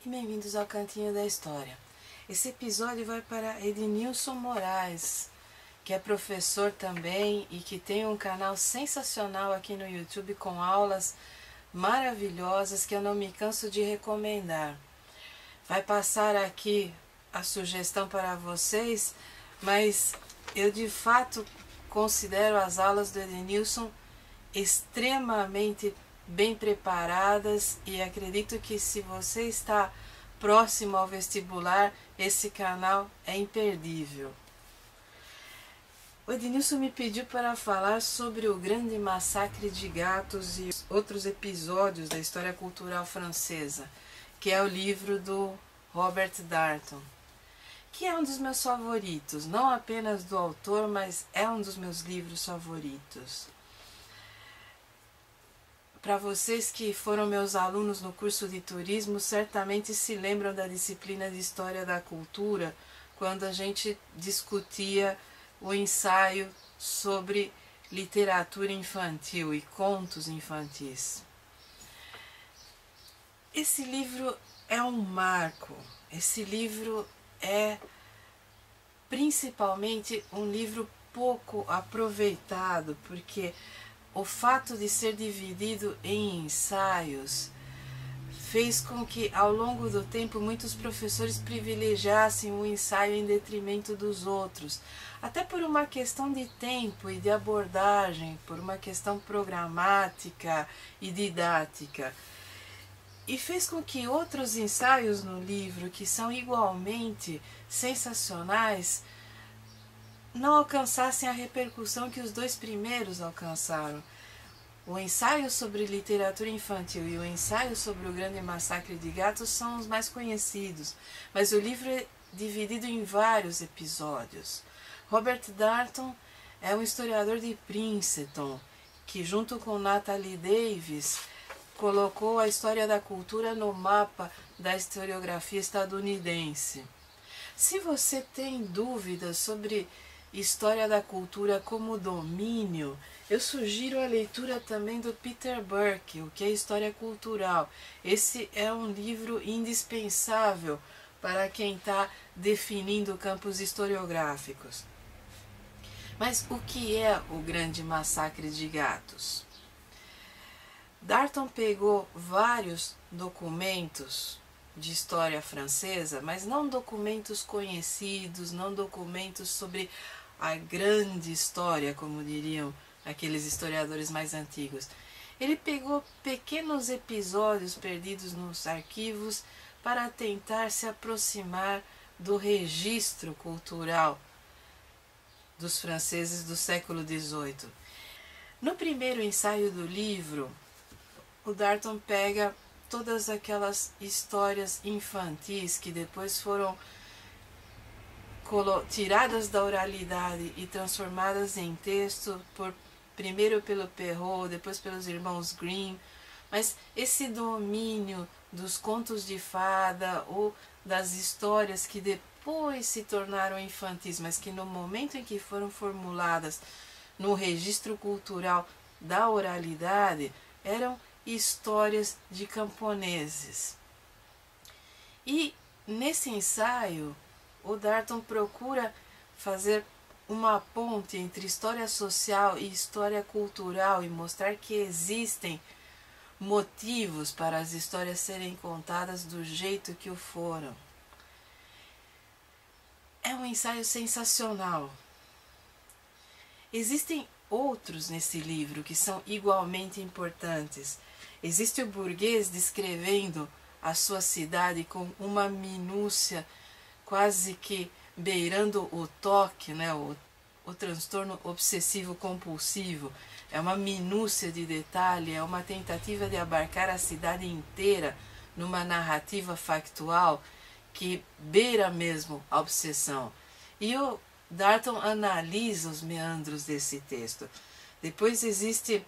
e bem-vindos ao Cantinho da História. Esse episódio vai para Ednilson Moraes, que é professor também e que tem um canal sensacional aqui no YouTube com aulas maravilhosas que eu não me canso de recomendar. Vai passar aqui a sugestão para vocês, mas eu de fato considero as aulas do Ednilson extremamente bem preparadas e acredito que se você está próximo ao vestibular, esse canal é imperdível. O Ednilson me pediu para falar sobre o grande massacre de gatos e outros episódios da história cultural francesa, que é o livro do Robert Darnton, que é um dos meus favoritos, não apenas do autor, mas é um dos meus livros favoritos. Para vocês que foram meus alunos no curso de turismo, certamente se lembram da disciplina de História da Cultura, quando a gente discutia o ensaio sobre literatura infantil e contos infantis. Esse livro é um marco, esse livro é principalmente um livro pouco aproveitado, porque o fato de ser dividido em ensaios fez com que, ao longo do tempo, muitos professores privilegiassem o ensaio em detrimento dos outros, até por uma questão de tempo e de abordagem, por uma questão programática e didática. E fez com que outros ensaios no livro, que são igualmente sensacionais, não alcançassem a repercussão que os dois primeiros alcançaram. O ensaio sobre literatura infantil e o ensaio sobre o grande massacre de gatos são os mais conhecidos, mas o livro é dividido em vários episódios. Robert Darnton é um historiador de Princeton, que junto com Natalie Davis colocou a história da cultura no mapa da historiografia estadunidense. Se você tem dúvidas sobre História da Cultura como domínio, eu sugiro a leitura também do Peter Burke, o que é História Cultural. Esse é um livro indispensável para quem está definindo campos historiográficos. Mas o que é o grande massacre de gatos? Darnton pegou vários documentos de história francesa, mas não documentos conhecidos, não documentos sobre a grande história, como diriam aqueles historiadores mais antigos. Ele pegou pequenos episódios perdidos nos arquivos para tentar se aproximar do registro cultural dos franceses do século XVIII. No primeiro ensaio do livro, o Darnton pega todas aquelas histórias infantis que depois foram tiradas da oralidade e transformadas em texto, primeiro pelo Perrault, depois pelos irmãos Grimm, mas esse domínio dos contos de fada ou das histórias que depois se tornaram infantis, mas que no momento em que foram formuladas no registro cultural da oralidade, eram histórias de camponeses. E nesse ensaio, o Darnton procura fazer uma ponte entre história social e história cultural e mostrar que existem motivos para as histórias serem contadas do jeito que o foram. É um ensaio sensacional. Existem outros nesse livro que são igualmente importantes. Existe o burguês descrevendo a sua cidade com uma minúcia quase que beirando o toque, né? O transtorno obsessivo-compulsivo. É uma minúcia de detalhe, é uma tentativa de abarcar a cidade inteira numa narrativa factual que beira mesmo a obsessão. E o Darnton analisa os meandros desse texto. Depois existe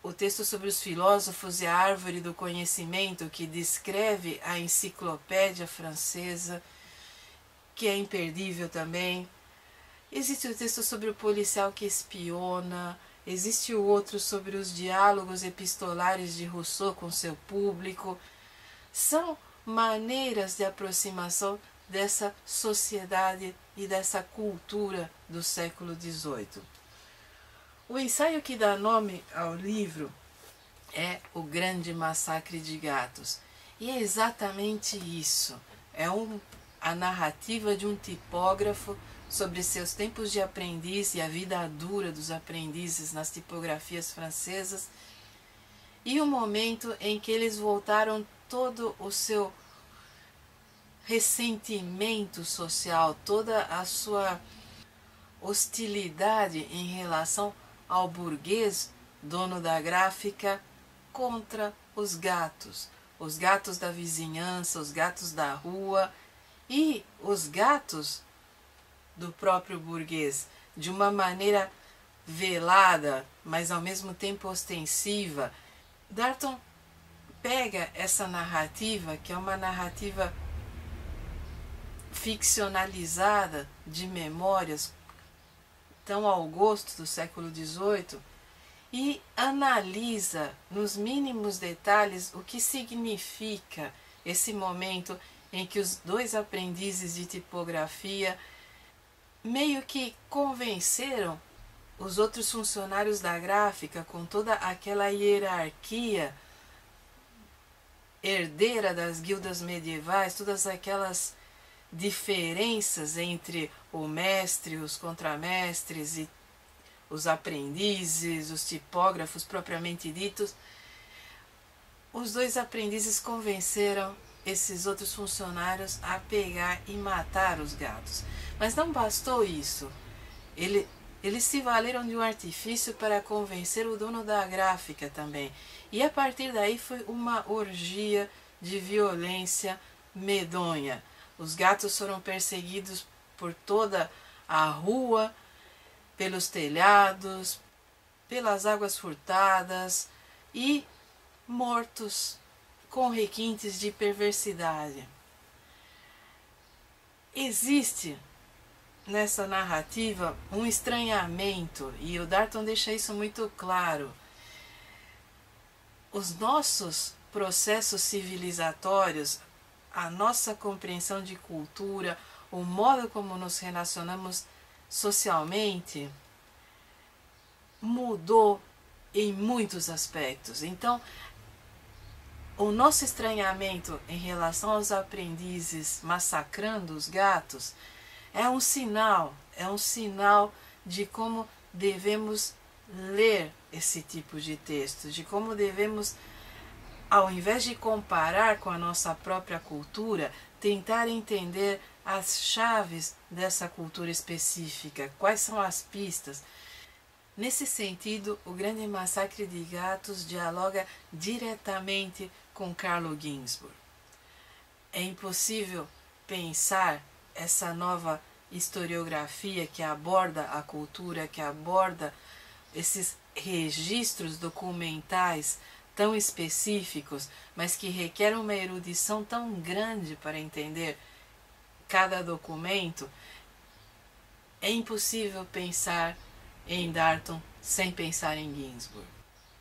o texto sobre os filósofos e a árvore do conhecimento, que descreve a enciclopédia francesa, que é imperdível também. Existe o texto sobre o policial que espiona, existe o outro sobre os diálogos epistolares de Rousseau com seu público. São maneiras de aproximação dessa sociedade e dessa cultura do século XVIII. O ensaio que dá nome ao livro é O Grande Massacre de Gatos. E é exatamente isso. É a narrativa de um tipógrafo sobre seus tempos de aprendiz e a vida dura dos aprendizes nas tipografias francesas, e o momento em que eles voltaram todo o seu ressentimento social, toda a sua hostilidade em relação ao burguês, dono da gráfica, contra os gatos da vizinhança, os gatos da rua e os gatos do próprio burguês, de uma maneira velada, mas ao mesmo tempo ostensiva. Darton pega essa narrativa, que é uma narrativa ficcionalizada de memórias tão ao gosto do século XVIII, e analisa nos mínimos detalhes o que significa esse momento em que os dois aprendizes de tipografia meio que convenceram os outros funcionários da gráfica, com toda aquela hierarquia herdeira das guildas medievais, todas aquelas diferenças entre o mestre, os contramestres e os aprendizes, os tipógrafos propriamente ditos. Os dois aprendizes convenceram esses outros funcionários a pegar e matar os gatos. Mas não bastou isso. Eles se valeram de um artifício para convencer o dono da gráfica também. E a partir daí foi uma orgia de violência medonha. Os gatos foram perseguidos por toda a rua, pelos telhados, pelas águas furtadas e mortos com requintes de perversidade. Existe nessa narrativa um estranhamento, e o Darton deixa isso muito claro. Os nossos processos civilizatórios, a nossa compreensão de cultura, o modo como nos relacionamos socialmente, mudou em muitos aspectos. Então, o nosso estranhamento em relação aos aprendizes massacrando os gatos é um sinal de como devemos ler esse tipo de texto, de como devemos, ao invés de comparar com a nossa própria cultura, tentar entender as chaves dessa cultura específica, quais são as pistas. Nesse sentido, O Grande Massacre de Gatos dialoga diretamente com Carlo Ginzburg. É impossível pensar essa nova historiografia que aborda a cultura, que aborda esses registros documentais tão específicos, mas que requer uma erudição tão grande para entender cada documento. É impossível pensar em Darton sem pensar em Ginzburg.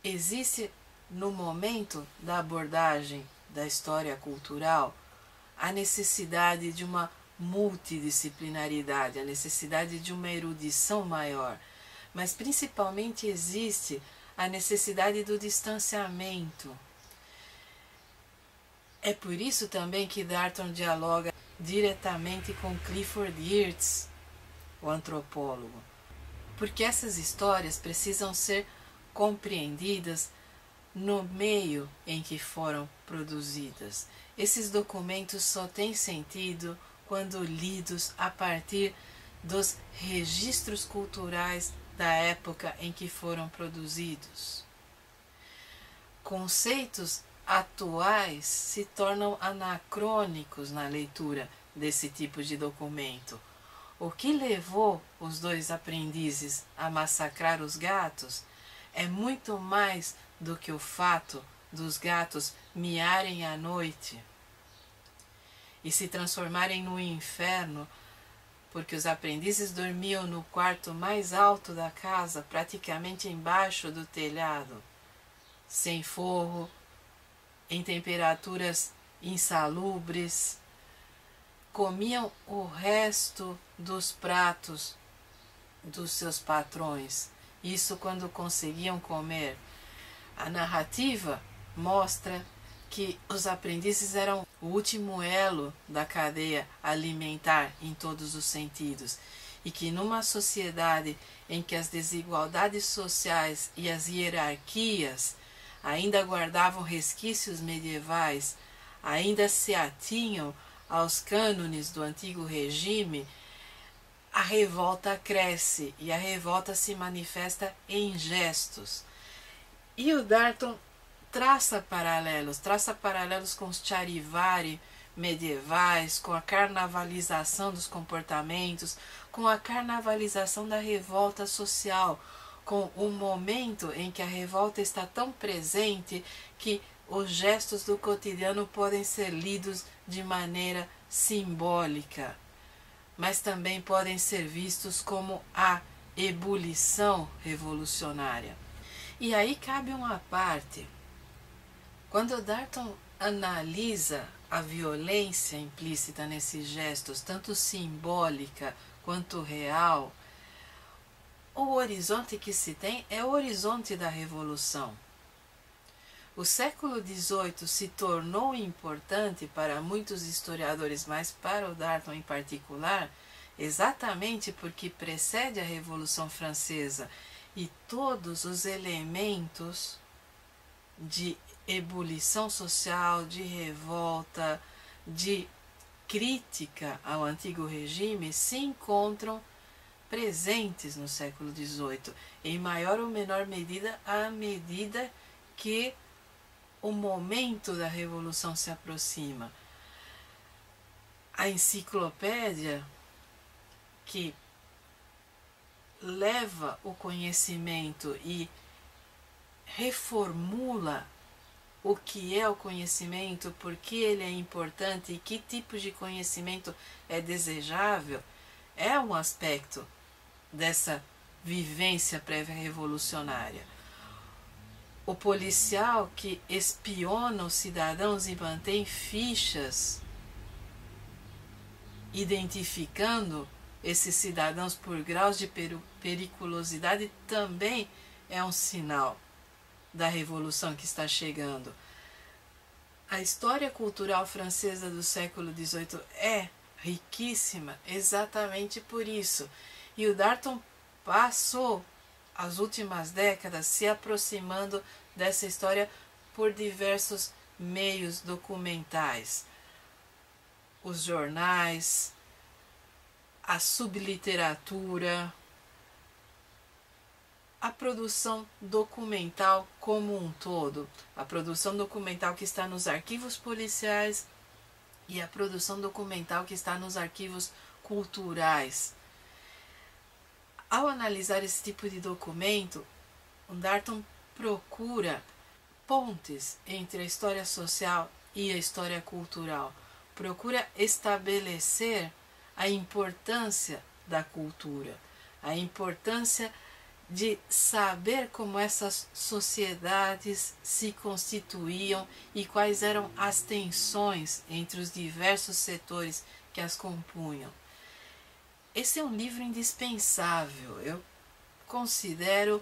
Existe, no momento da abordagem da história cultural, a necessidade de uma multidisciplinaridade, a necessidade de uma erudição maior, mas principalmente existe a necessidade do distanciamento. É por isso também que Darton dialoga diretamente com Clifford Geertz, o antropólogo, porque essas histórias precisam ser compreendidas no meio em que foram produzidas. Esses documentos só têm sentido quando lidos a partir dos registros culturais da época em que foram produzidos. Conceitos atuais se tornam anacrônicos na leitura desse tipo de documento. O que levou os dois aprendizes a massacrar os gatos é muito mais do que o fato dos gatos miarem à noite e se transformarem no inferno, porque os aprendizes dormiam no quarto mais alto da casa, praticamente embaixo do telhado, sem forro, em temperaturas insalubres, comiam o resto dos pratos dos seus patrões, isso quando conseguiam comer. A narrativa mostra que os aprendizes eram o último elo da cadeia alimentar em todos os sentidos, e que numa sociedade em que as desigualdades sociais e as hierarquias ainda guardavam resquícios medievais, ainda se atinham aos cânones do antigo regime, a revolta cresce e a revolta se manifesta em gestos. E o Darton traça paralelos com os charivari medievais, com a carnavalização dos comportamentos, com a carnavalização da revolta social, com o momento em que a revolta está tão presente que os gestos do cotidiano podem ser lidos de maneira simbólica, mas também podem ser vistos como a ebulição revolucionária. E aí cabe uma parte. Quando Darton analisa a violência implícita nesses gestos, tanto simbólica quanto real, o horizonte que se tem é o horizonte da revolução. O século XVIII se tornou importante para muitos historiadores, mas para o Darton em particular, exatamente porque precede a Revolução Francesa e todos os elementos de ebulição social, de revolta, de crítica ao antigo regime se encontram presentes no século XVIII, em maior ou menor medida, à medida que o momento da revolução se aproxima. A enciclopédia que leva o conhecimento e reformula o que é o conhecimento, por que ele é importante e que tipo de conhecimento é desejável, é um aspecto dessa vivência pré-revolucionária. O policial que espiona os cidadãos e mantém fichas identificando esses cidadãos por graus de periculosidade também é um sinal da revolução que está chegando. A história cultural francesa do século XVIII é riquíssima exatamente por isso. E o Darton passou as últimas décadas se aproximando dessa história por diversos meios documentais. Os jornais, a subliteratura, a produção documental como um todo, a produção documental que está nos arquivos policiais e a produção documental que está nos arquivos culturais. Ao analisar esse tipo de documento, o Darton procura pontes entre a história social e a história cultural, procura estabelecer a importância da cultura, a importância de saber como essas sociedades se constituíam e quais eram as tensões entre os diversos setores que as compunham. Esse é um livro indispensável. Eu considero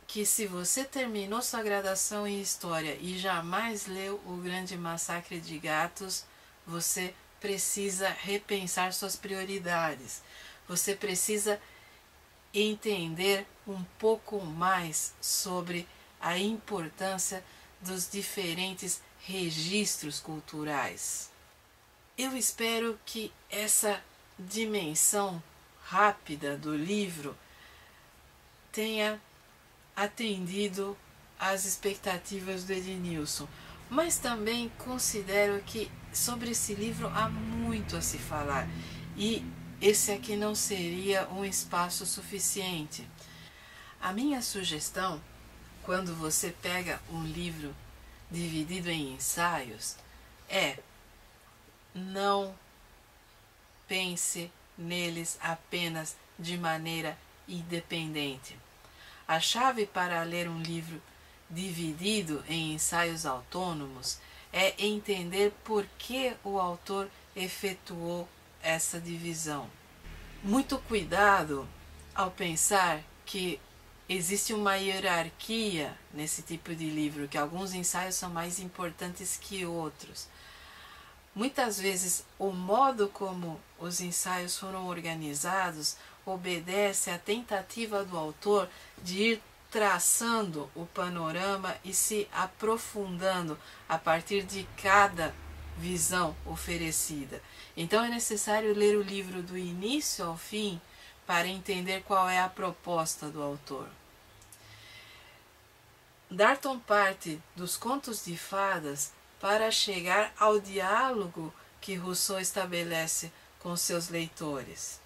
que se você terminou sua graduação em História e jamais leu O Grande Massacre de Gatos, você precisa repensar suas prioridades. Você precisa entender um pouco mais sobre a importância dos diferentes registros culturais. Eu espero que essa dimensão rápida do livro tenha atendido às expectativas do Ednilson, mas também considero que sobre esse livro há muito a se falar e esse aqui não seria um espaço suficiente. A minha sugestão, quando você pega um livro dividido em ensaios, é: não pense neles apenas de maneira independente. A chave para ler um livro dividido em ensaios autônomos é entender por que o autor efetuou essa divisão. Muito cuidado ao pensar que existe uma hierarquia nesse tipo de livro, que alguns ensaios são mais importantes que outros. Muitas vezes o modo como os ensaios foram organizados obedece à tentativa do autor de ir traçando o panorama e se aprofundando a partir de cada visão oferecida. Então é necessário ler o livro do início ao fim para entender qual é a proposta do autor. Darton parte dos contos de fadas para chegar ao diálogo que Rousseau estabelece com seus leitores.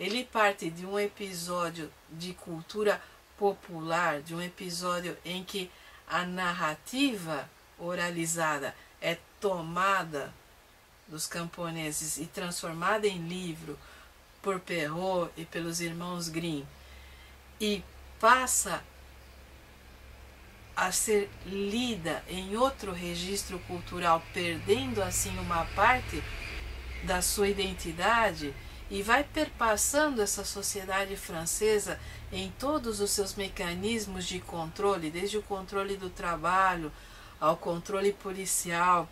Ele parte de um episódio de cultura popular, de um episódio em que a narrativa oralizada é tomada dos camponeses e transformada em livro por Perrault e pelos irmãos Grimm, e passa a ser lida em outro registro cultural, perdendo assim uma parte da sua identidade, e vai perpassando essa sociedade francesa em todos os seus mecanismos de controle, desde o controle do trabalho, ao controle policial,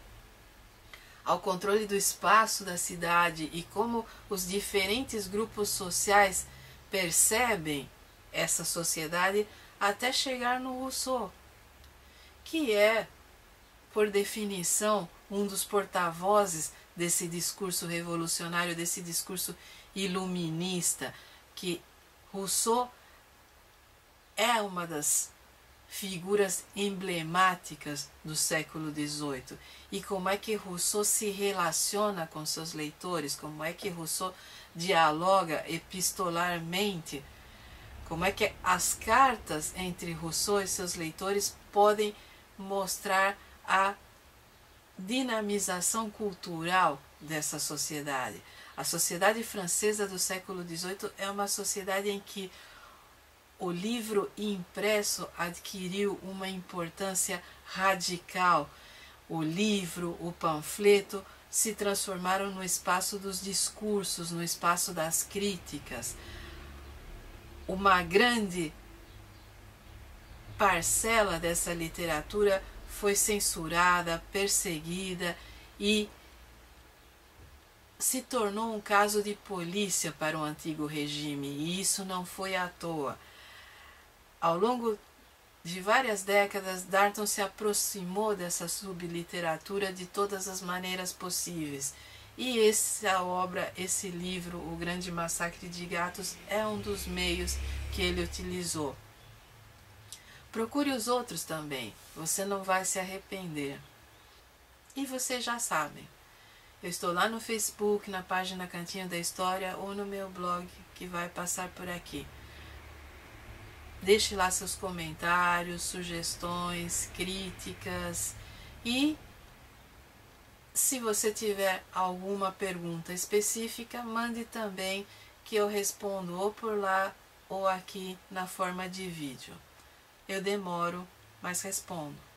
ao controle do espaço da cidade, e como os diferentes grupos sociais percebem essa sociedade, até chegar no Rousseau, que é, por definição, um dos porta-vozes desse discurso revolucionário, desse discurso iluminista, que Rousseau é uma das figuras emblemáticas do século XVIII. E como é que Rousseau se relaciona com seus leitores, como é que Rousseau dialoga epistolarmente, como é que as cartas entre Rousseau e seus leitores podem mostrar a dinamização cultural dessa sociedade. A sociedade francesa do século XVIII é uma sociedade em que o livro impresso adquiriu uma importância radical. O livro, o panfleto se transformaram no espaço dos discursos, no espaço das críticas. Uma grande parcela dessa literatura foi censurada, perseguida e se tornou um caso de polícia para o antigo regime, e isso não foi à toa. Ao longo de várias décadas, Darton se aproximou dessa subliteratura de todas as maneiras possíveis, e essa obra, esse livro, O Grande Massacre de Gatos, é um dos meios que ele utilizou. Procure os outros também, você não vai se arrepender. E vocês já sabem, eu estou lá no Facebook, na página Cantinho da História, ou no meu blog, que vai passar por aqui. Deixe lá seus comentários, sugestões, críticas, e se você tiver alguma pergunta específica, mande também, que eu respondo ou por lá ou aqui na forma de vídeo. Eu demoro, mas respondo.